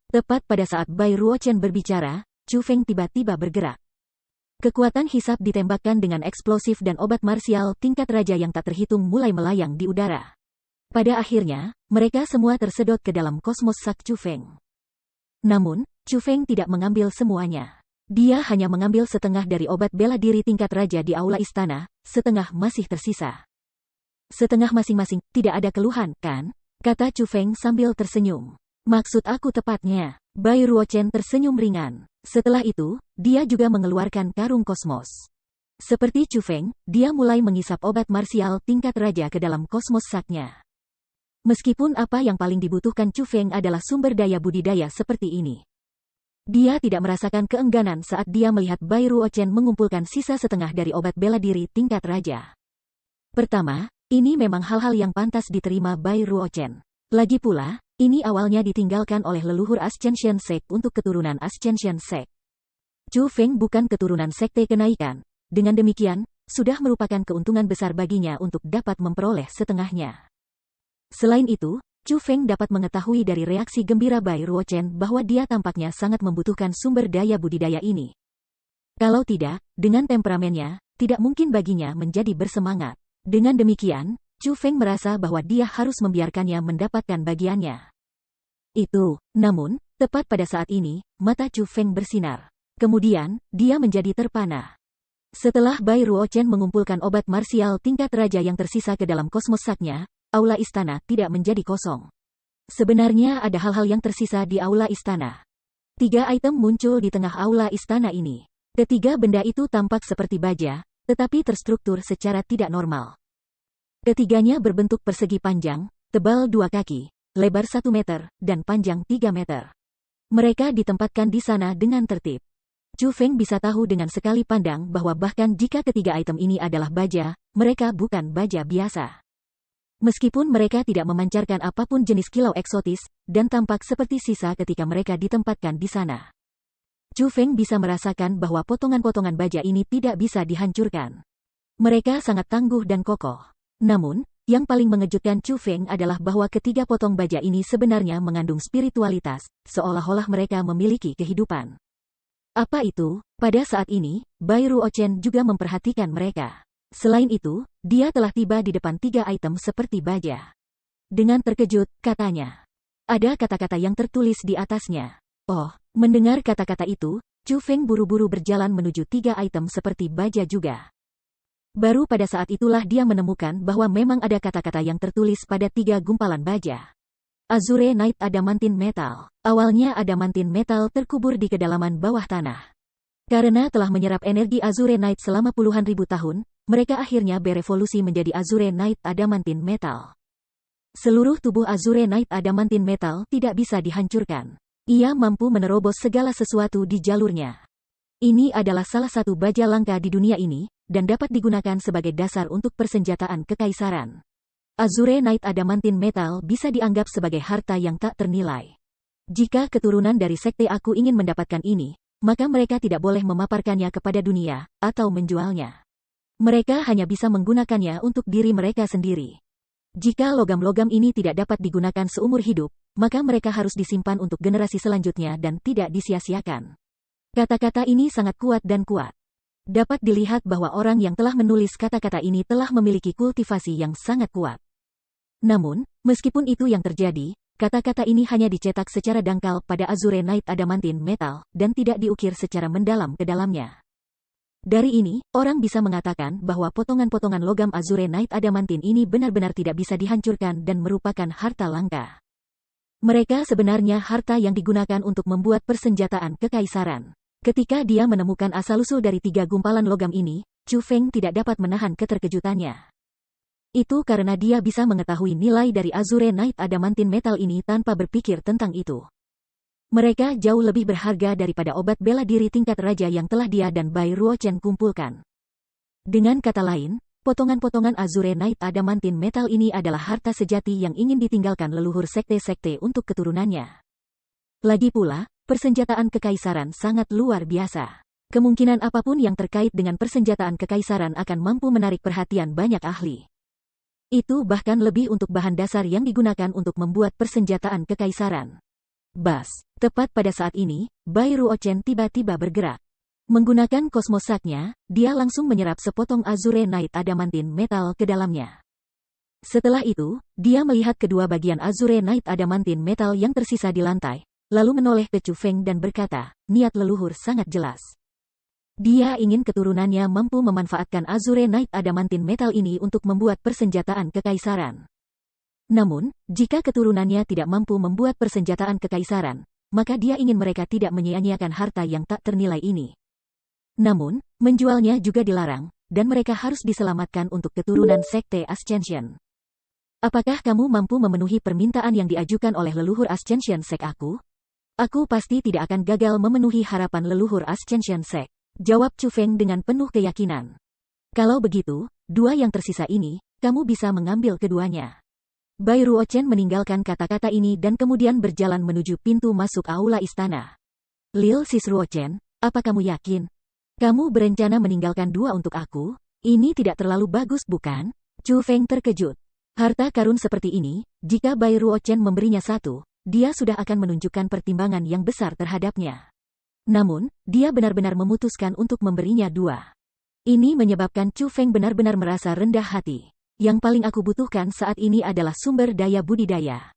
Speaker 1: Tepat pada saat Bai Ruochen berbicara, Chu Feng tiba-tiba bergerak. Kekuatan hisap ditembakkan dengan eksplosif dan obat marsial tingkat raja yang tak terhitung mulai melayang di udara. Pada akhirnya, mereka semua tersedot ke dalam kosmos sak Chu Feng. Namun, Chu Feng tidak mengambil semuanya. Dia hanya mengambil setengah dari obat bela diri tingkat raja di aula istana, setengah masih tersisa. Setengah masing-masing, tidak ada keluhan, kan? Kata Chu Feng sambil tersenyum. Maksud aku tepatnya. Bai Ruochen tersenyum ringan. Setelah itu, dia juga mengeluarkan karung kosmos. Seperti Chu Feng, dia mulai mengisap obat marsial tingkat raja ke dalam kosmos saknya. Meskipun apa yang paling dibutuhkan Chu Feng adalah sumber daya budidaya seperti ini. Dia tidak merasakan keengganan saat dia melihat Bai Ruochen mengumpulkan sisa setengah dari obat bela diri tingkat raja. Pertama, ini memang hal-hal yang pantas diterima Bai Ruochen. Lagi pula, ini awalnya ditinggalkan oleh leluhur Ascension Sect untuk keturunan Ascension Sect. Chu Feng bukan keturunan sekte kenaikan. Dengan demikian, sudah merupakan keuntungan besar baginya untuk dapat memperoleh setengahnya. Selain itu, Chu Feng dapat mengetahui dari reaksi gembira Bai Ruochen bahwa dia tampaknya sangat membutuhkan sumber daya budidaya ini. Kalau tidak, dengan temperamennya, tidak mungkin baginya menjadi bersemangat. Dengan demikian, Chu Feng merasa bahwa dia harus membiarkannya mendapatkan bagiannya. Namun, tepat pada saat ini, mata Chu Feng bersinar. Kemudian, dia menjadi terpana. Setelah Bai Ruochen mengumpulkan obat marsial tingkat raja yang tersisa ke dalam kosmos saknya, aula istana tidak menjadi kosong. Sebenarnya ada hal-hal yang tersisa di aula istana. 3 item muncul di tengah aula istana ini. Ketiga benda itu tampak seperti baja, tetapi terstruktur secara tidak normal. Ketiganya berbentuk persegi panjang, tebal 2 kaki, lebar 1 meter, dan panjang 3 meter. Mereka ditempatkan di sana dengan tertib. Chu Feng bisa tahu dengan sekali pandang bahwa bahkan jika ketiga item ini adalah baja, mereka bukan baja biasa. Meskipun mereka tidak memancarkan apapun jenis kilau eksotis, dan tampak seperti sisa ketika mereka ditempatkan di sana. Chu Feng bisa merasakan bahwa potongan-potongan baja ini tidak bisa dihancurkan. Mereka sangat tangguh dan kokoh. Namun, yang paling mengejutkan Chu Feng adalah bahwa ketiga potong baja ini sebenarnya mengandung spiritualitas, seolah-olah mereka memiliki kehidupan. Apa itu? Pada saat ini, Bai Ruochen juga memperhatikan mereka. Selain itu, dia telah tiba di depan 3 item seperti baja. Dengan terkejut, katanya. Ada kata-kata yang tertulis di atasnya. Oh, mendengar kata-kata itu, Chu Feng buru-buru berjalan menuju 3 item seperti baja juga. Baru pada saat itulah dia menemukan bahwa memang ada kata-kata yang tertulis pada 3 gumpalan baja. Azure Night Adamantine Metal. Awalnya Adamantine Metal terkubur di kedalaman bawah tanah. Karena telah menyerap energi Azure Night selama puluhan ribu tahun, mereka akhirnya berevolusi menjadi Azure Night Adamantine Metal. Seluruh tubuh Azure Night Adamantine Metal tidak bisa dihancurkan. Ia mampu menerobos segala sesuatu di jalurnya. Ini adalah salah satu baja langka di dunia ini, dan dapat digunakan sebagai dasar untuk persenjataan kekaisaran. Azure Night Adamantine Metal bisa dianggap sebagai harta yang tak ternilai. Jika keturunan dari sekte aku ingin mendapatkan ini, maka mereka tidak boleh memaparkannya kepada dunia, atau menjualnya. Mereka hanya bisa menggunakannya untuk diri mereka sendiri. Jika logam-logam ini tidak dapat digunakan seumur hidup, maka mereka harus disimpan untuk generasi selanjutnya dan tidak disia-siakan. Kata-kata ini sangat kuat dan kuat. Dapat dilihat bahwa orang yang telah menulis kata-kata ini telah memiliki kultivasi yang sangat kuat. Namun, meskipun itu yang terjadi, kata-kata ini hanya dicetak secara dangkal pada Azure Night Adamantine Metal, dan tidak diukir secara mendalam ke dalamnya. Dari ini, orang bisa mengatakan bahwa potongan-potongan logam Azure Night Adamantine ini benar-benar tidak bisa dihancurkan dan merupakan harta langka. Mereka sebenarnya harta yang digunakan untuk membuat persenjataan kekaisaran. Ketika dia menemukan asal-usul dari 3 gumpalan logam ini, Chu Feng tidak dapat menahan keterkejutannya. Itu karena dia bisa mengetahui nilai dari Azure Night Adamantine Metal ini tanpa berpikir tentang itu. Mereka jauh lebih berharga daripada obat bela diri tingkat raja yang telah dia dan Bai Ruochen kumpulkan. Dengan kata lain, potongan-potongan Azure Night Adamantine Metal ini adalah harta sejati yang ingin ditinggalkan leluhur sekte-sekte untuk keturunannya. Lagi pula, persenjataan kekaisaran sangat luar biasa. Kemungkinan apapun yang terkait dengan persenjataan kekaisaran akan mampu menarik perhatian banyak ahli. Itu bahkan lebih untuk bahan dasar yang digunakan untuk membuat persenjataan kekaisaran. Bas, tepat pada saat ini, Bai Ruochen tiba-tiba bergerak. Menggunakan kosmosaknya, dia langsung menyerap sepotong Azure Night Adamantine Metal ke dalamnya. Setelah itu, dia melihat kedua bagian Azure Night Adamantine Metal yang tersisa di lantai, lalu menoleh ke Chu Feng dan berkata, niat leluhur sangat jelas. Dia ingin keturunannya mampu memanfaatkan Azure Night Adamantine Metal ini untuk membuat persenjataan kekaisaran. Namun, jika keturunannya tidak mampu membuat persenjataan kekaisaran, maka dia ingin mereka tidak menyia-nyiakan harta yang tak ternilai ini. Namun, menjualnya juga dilarang, dan mereka harus diselamatkan untuk keturunan sekte Ascension. Apakah kamu mampu memenuhi permintaan yang diajukan oleh leluhur Ascension Sect aku? Aku pasti tidak akan gagal memenuhi harapan leluhur Ascension Sect, jawab Chu Feng dengan penuh keyakinan. Kalau begitu, dua yang tersisa ini, kamu bisa mengambil keduanya. Bai Ruochen meninggalkan kata-kata ini dan kemudian berjalan menuju pintu masuk aula istana. Lil Sis Ruochen, apa kamu yakin? Kamu berencana meninggalkan dua untuk aku? Ini tidak terlalu bagus bukan? Chu Feng terkejut. Harta karun seperti ini, jika Bai Ruochen memberinya satu, dia sudah akan menunjukkan pertimbangan yang besar terhadapnya. Namun, dia benar-benar memutuskan untuk memberinya dua. Ini menyebabkan Chu Feng benar-benar merasa rendah hati. Yang paling aku butuhkan saat ini adalah sumber daya budidaya.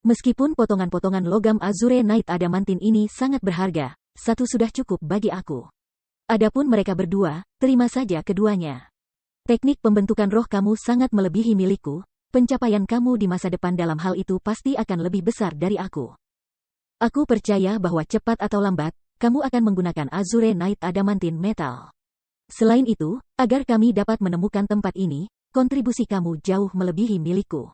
Speaker 1: Meskipun potongan-potongan logam Azure Night Adamantin ini sangat berharga, satu sudah cukup bagi aku. Adapun mereka berdua, terima saja keduanya. Teknik pembentukan roh kamu sangat melebihi milikku, pencapaian kamu di masa depan dalam hal itu pasti akan lebih besar dari aku. Aku percaya bahwa cepat atau lambat, kamu akan menggunakan Azure Night Adamantin Metal. Selain itu, agar kami dapat menemukan tempat ini, kontribusi kamu jauh melebihi milikku.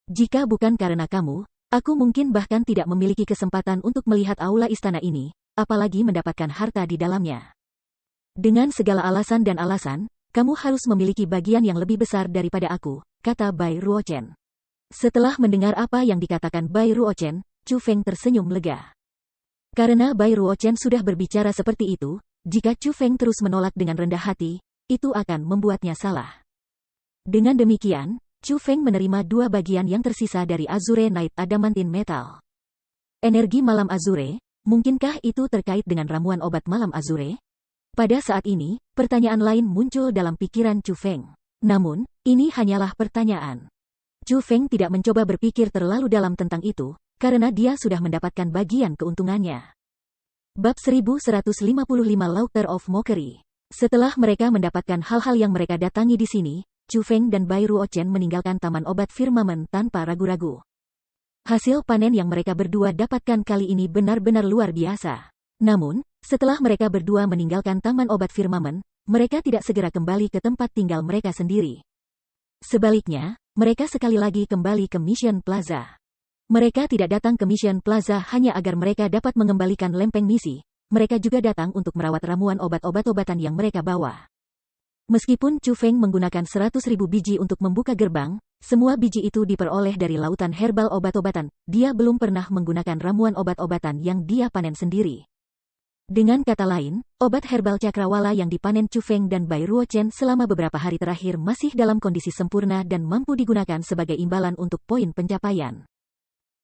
Speaker 1: Jika bukan karena kamu, aku mungkin bahkan tidak memiliki kesempatan untuk melihat aula istana ini, apalagi mendapatkan harta di dalamnya. Dengan segala alasan dan alasan, kamu harus memiliki bagian yang lebih besar daripada aku, kata Bai Ruochen. Setelah mendengar apa yang dikatakan Bai Ruochen, Chu Feng tersenyum lega. Karena Bai Ruochen sudah berbicara seperti itu, jika Chu Feng terus menolak dengan rendah hati, itu akan membuatnya salah. Dengan demikian, Chu Feng menerima dua bagian yang tersisa dari Azure Night Adamantin Metal. Energi malam Azure, mungkinkah itu terkait dengan ramuan obat malam Azure? Pada saat ini, pertanyaan lain muncul dalam pikiran Chu Feng. Namun, ini hanyalah pertanyaan. Chu Feng tidak mencoba berpikir terlalu dalam tentang itu, karena dia sudah mendapatkan bagian keuntungannya. Bab 1155 Laughter of Mockery. Setelah mereka mendapatkan hal-hal yang mereka datangi di sini, Chu Feng dan Bai Ruochen meninggalkan Taman Obat Firmamen tanpa ragu-ragu. Hasil panen yang mereka berdua dapatkan kali ini benar-benar luar biasa. Namun, setelah mereka berdua meninggalkan Taman Obat Firmamen, mereka tidak segera kembali ke tempat tinggal mereka sendiri. Sebaliknya, mereka sekali lagi kembali ke Mission Plaza. Mereka tidak datang ke Mission Plaza hanya agar mereka dapat mengembalikan lempeng misi. Mereka juga datang untuk merawat ramuan obat-obatan yang mereka bawa. Meskipun Chu Feng menggunakan 100.000 biji untuk membuka gerbang, semua biji itu diperoleh dari lautan herbal obat-obatan, dia belum pernah menggunakan ramuan obat-obatan yang dia panen sendiri. Dengan kata lain, obat herbal cakrawala yang dipanen Chu Feng dan Bai Ruochen selama beberapa hari terakhir masih dalam kondisi sempurna dan mampu digunakan sebagai imbalan untuk poin pencapaian.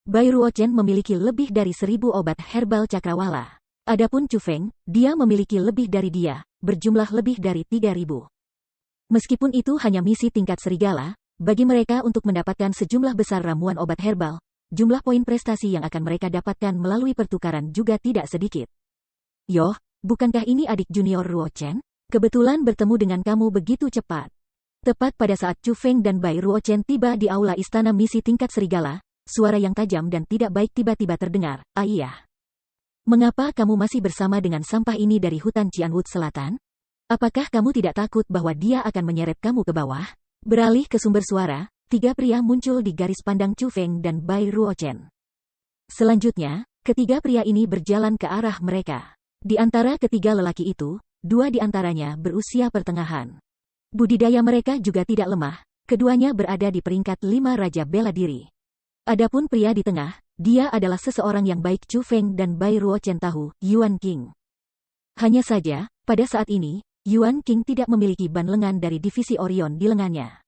Speaker 1: Bai Ruochen memiliki lebih dari 1.000 obat herbal cakrawala. Adapun Chu Feng, dia memiliki lebih dari dia, berjumlah lebih dari 3.000. Meskipun itu hanya misi tingkat serigala, bagi mereka untuk mendapatkan sejumlah besar ramuan obat herbal, jumlah poin prestasi yang akan mereka dapatkan melalui pertukaran juga tidak sedikit. Yoh, bukankah ini adik junior Ruochen? Kebetulan bertemu dengan kamu begitu cepat. Tepat pada saat Chu Feng dan Bai Ruochen tiba di aula istana misi tingkat serigala, suara yang tajam dan tidak baik tiba-tiba terdengar, "Ayah. Mengapa kamu masih bersama dengan sampah ini dari hutan Cianwood Selatan? Apakah kamu tidak takut bahwa dia akan menyeret kamu ke bawah?" Beralih ke sumber suara, tiga pria muncul di garis pandang Chu Feng dan Bai Ruochen. Selanjutnya, ketiga pria ini berjalan ke arah mereka. Di antara ketiga lelaki itu, dua di antaranya berusia pertengahan. Budidaya mereka juga tidak lemah, keduanya berada di peringkat 5 Raja Bela Diri. Adapun pria di tengah, dia adalah seseorang yang baik Chu Feng dan Bai Ruochen tahu, Yuan King. Hanya saja, pada saat ini, Yuan King tidak memiliki ban lengan dari divisi Orion di lengannya.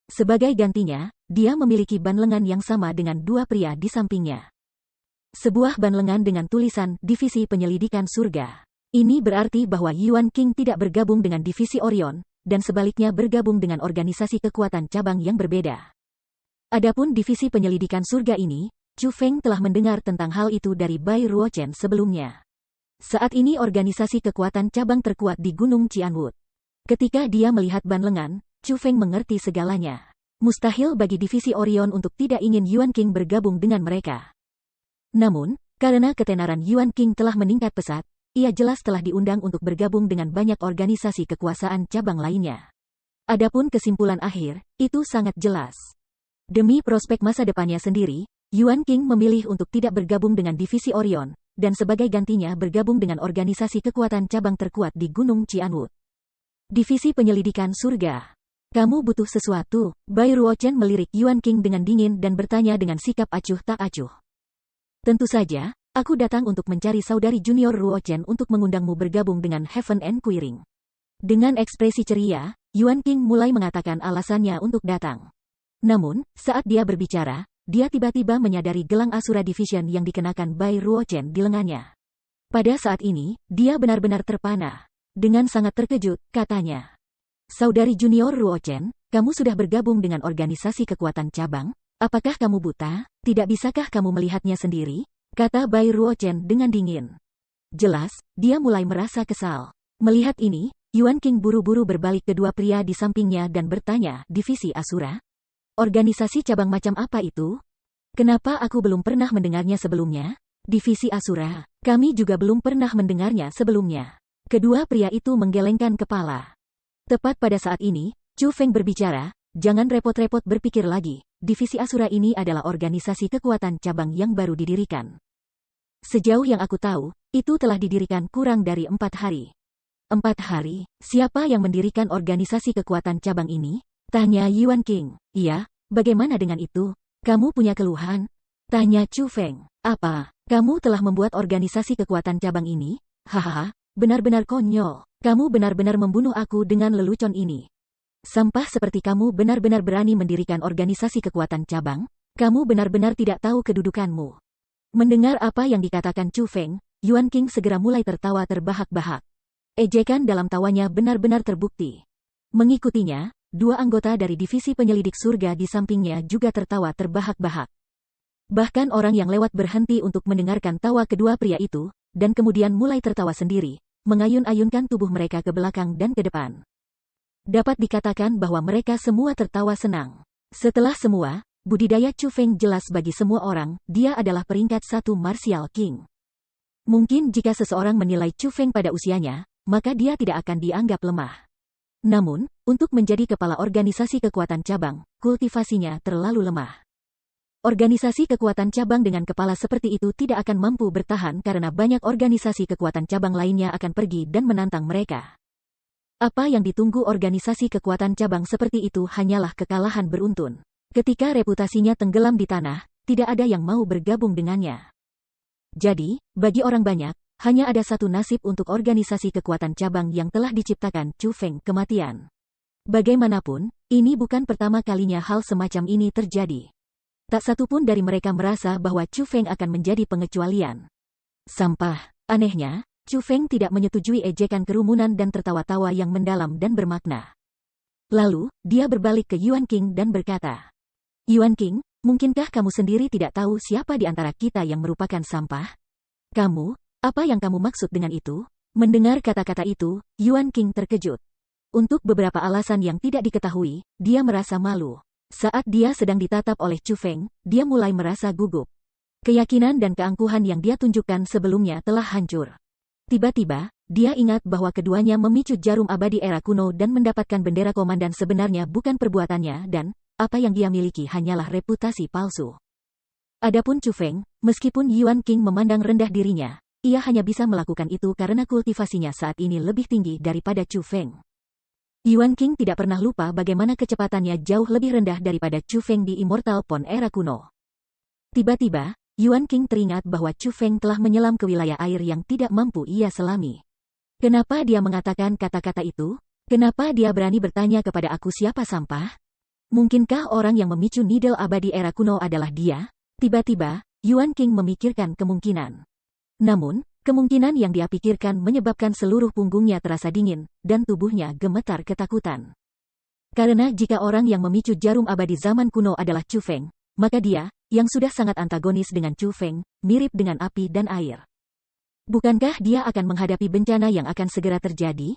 Speaker 1: Sebagai gantinya, dia memiliki ban lengan yang sama dengan dua pria di sampingnya. Sebuah ban lengan dengan tulisan Divisi Penyelidikan Surga. Ini berarti bahwa Yuan King tidak bergabung dengan divisi Orion, dan sebaliknya bergabung dengan organisasi kekuatan cabang yang berbeda. Adapun divisi penyelidikan surga ini, Chu Feng telah mendengar tentang hal itu dari Bai Ruochen sebelumnya. Saat ini organisasi kekuatan cabang terkuat di Gunung Cianwood. Ketika dia melihat ban lengan, Chu Feng mengerti segalanya. Mustahil bagi divisi Orion untuk tidak ingin Yuan King bergabung dengan mereka. Namun, karena ketenaran Yuan King telah meningkat pesat, ia jelas telah diundang untuk bergabung dengan banyak organisasi kekuasaan cabang lainnya. Adapun kesimpulan akhir, itu sangat jelas. Demi prospek masa depannya sendiri, Yuan King memilih untuk tidak bergabung dengan divisi Orion, dan sebagai gantinya bergabung dengan organisasi kekuatan cabang terkuat di Gunung Qianwu. Divisi Penyelidikan Surga. Kamu butuh sesuatu? Bai Ruochen melirik Yuan King dengan dingin dan bertanya dengan sikap acuh tak acuh. Tentu saja, aku datang untuk mencari saudari junior Ruochen untuk mengundangmu bergabung dengan Heaven and Quiring. Dengan ekspresi ceria, Yuan King mulai mengatakan alasannya untuk datang. Namun, saat dia berbicara, dia tiba-tiba menyadari gelang Asura Division yang dikenakan Bai Ruochen di lengannya. Pada saat ini, dia benar-benar terpana. Dengan sangat terkejut, katanya. Saudari junior Ruochen, kamu sudah bergabung dengan organisasi kekuatan cabang? Apakah kamu buta? Tidak bisakah kamu melihatnya sendiri? Kata Bai Ruochen dengan dingin. Jelas, dia mulai merasa kesal. Melihat ini, Yuan King buru-buru berbalik kedua pria di sampingnya dan bertanya, divisi Asura? Organisasi cabang macam apa itu? Kenapa aku belum pernah mendengarnya sebelumnya? Divisi Asura, kami juga belum pernah mendengarnya sebelumnya. Kedua pria itu menggelengkan kepala. Tepat pada saat ini, Chu Feng berbicara, jangan repot-repot berpikir lagi, divisi Asura ini adalah organisasi kekuatan cabang yang baru didirikan. Sejauh yang aku tahu, itu telah didirikan kurang dari 4 hari. 4 hari? Siapa yang mendirikan organisasi kekuatan cabang ini? Tanya Yuan King. Iya, bagaimana dengan itu? Kamu punya keluhan? Tanya Chu Feng. Apa? Kamu telah membuat organisasi kekuatan cabang ini? Hahaha, benar-benar konyol. Kamu benar-benar membunuh aku dengan lelucon ini. Sampah seperti kamu benar-benar berani mendirikan organisasi kekuatan cabang? Kamu benar-benar tidak tahu kedudukanmu. Mendengar apa yang dikatakan Chu Feng, Yuan King segera mulai tertawa terbahak-bahak. Ejekan dalam tawanya benar-benar terbukti. Mengikutinya, 2 anggota dari divisi penyelidik surga di sampingnya juga tertawa terbahak-bahak. Bahkan orang yang lewat berhenti untuk mendengarkan tawa kedua pria itu, dan kemudian mulai tertawa sendiri, mengayun-ayunkan tubuh mereka ke belakang dan ke depan. Dapat dikatakan bahwa mereka semua tertawa senang. Setelah semua, budidaya Chu Feng jelas bagi semua orang, dia adalah peringkat 1 Martial King. Mungkin jika seseorang menilai Chu Feng pada usianya, maka dia tidak akan dianggap lemah. Namun, untuk menjadi kepala organisasi kekuatan cabang, kultivasinya terlalu lemah. Organisasi kekuatan cabang dengan kepala seperti itu tidak akan mampu bertahan karena banyak organisasi kekuatan cabang lainnya akan pergi dan menantang mereka. Apa yang ditunggu organisasi kekuatan cabang seperti itu hanyalah kekalahan beruntun. Ketika reputasinya tenggelam di tanah, tidak ada yang mau bergabung dengannya. Jadi, bagi orang banyak, hanya ada satu nasib untuk organisasi kekuatan cabang yang telah diciptakan Chu Feng, kematian. Bagaimanapun, ini bukan pertama kalinya hal semacam ini terjadi. Tak satu pun dari mereka merasa bahwa Chu Feng akan menjadi pengecualian. Sampah. Anehnya, Chu Feng tidak menyetujui ejekan kerumunan dan tertawa-tawa yang mendalam dan bermakna. Lalu, dia berbalik ke Yuan King dan berkata, Yuan King, mungkinkah kamu sendiri tidak tahu siapa di antara kita yang merupakan sampah? Kamu, apa yang kamu maksud dengan itu? Mendengar kata-kata itu, Yuan King terkejut. Untuk beberapa alasan yang tidak diketahui, dia merasa malu. Saat dia sedang ditatap oleh Chu Feng, dia mulai merasa gugup. Keyakinan dan keangkuhan yang dia tunjukkan sebelumnya telah hancur. Tiba-tiba, dia ingat bahwa keduanya memicu jarum abadi era kuno dan mendapatkan bendera komandan sebenarnya bukan perbuatannya dan, apa yang dia miliki hanyalah reputasi palsu. Adapun Chu Feng, meskipun Yuan King memandang rendah dirinya, ia hanya bisa melakukan itu karena kultivasinya saat ini lebih tinggi daripada Chu Feng. Yuan King tidak pernah lupa bagaimana kecepatannya jauh lebih rendah daripada Chu Feng di Immortal Pond era kuno. Tiba-tiba, Yuan King teringat bahwa Chu Feng telah menyelam ke wilayah air yang tidak mampu ia selami. Kenapa dia mengatakan kata-kata itu? Kenapa dia berani bertanya kepada aku siapa sampah? Mungkinkah orang yang memicu Needle abadi era kuno adalah dia? Tiba-tiba, Yuan King memikirkan kemungkinan. Namun, kemungkinan yang dia pikirkan menyebabkan seluruh punggungnya terasa dingin, dan tubuhnya gemetar ketakutan. Karena jika orang yang memicu jarum abadi zaman kuno adalah Chu Feng, maka dia, yang sudah sangat antagonis dengan Chu Feng, mirip dengan api dan air. Bukankah dia akan menghadapi bencana yang akan segera terjadi?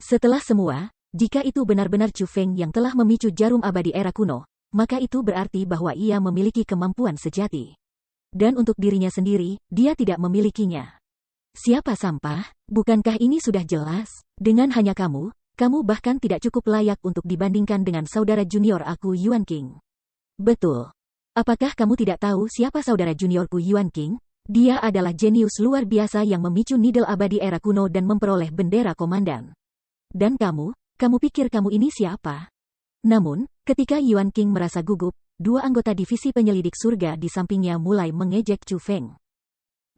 Speaker 1: Setelah semua, jika itu benar-benar Chu Feng yang telah memicu jarum abadi era kuno, maka itu berarti bahwa ia memiliki kemampuan sejati. Dan untuk dirinya sendiri, dia tidak memilikinya. Siapa sampah? Bukankah ini sudah jelas? Dengan hanya kamu bahkan tidak cukup layak untuk dibandingkan dengan saudara junior aku Yuan King. Betul. Apakah kamu tidak tahu siapa saudara juniorku Yuan King? Dia adalah jenius luar biasa yang memicu Needle abadi era kuno dan memperoleh bendera komandan. Dan kamu pikir kamu ini siapa? Namun, ketika Yuan King merasa gugup, dua anggota divisi penyelidik surga di sampingnya mulai mengejek Chu Feng.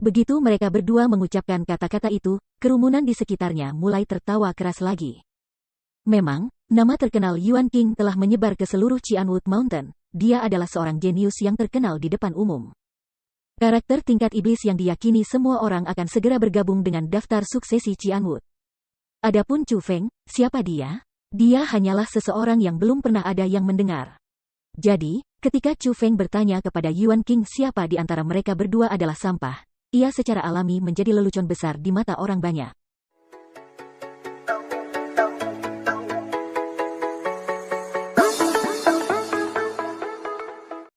Speaker 1: Begitu mereka berdua mengucapkan kata-kata itu, kerumunan di sekitarnya mulai tertawa keras lagi. Memang, nama terkenal Yuan King telah menyebar ke seluruh Qianwood Mountain. Dia adalah seorang jenius yang terkenal di depan umum. Karakter tingkat iblis yang diyakini semua orang akan segera bergabung dengan daftar suksesi Qianwood. Adapun Chu Feng, siapa dia? Dia hanyalah seseorang yang belum pernah ada yang mendengar. Jadi, ketika Chu Feng bertanya kepada Yuan King siapa di antara mereka berdua adalah sampah, ia secara alami menjadi lelucon besar di mata orang banyak.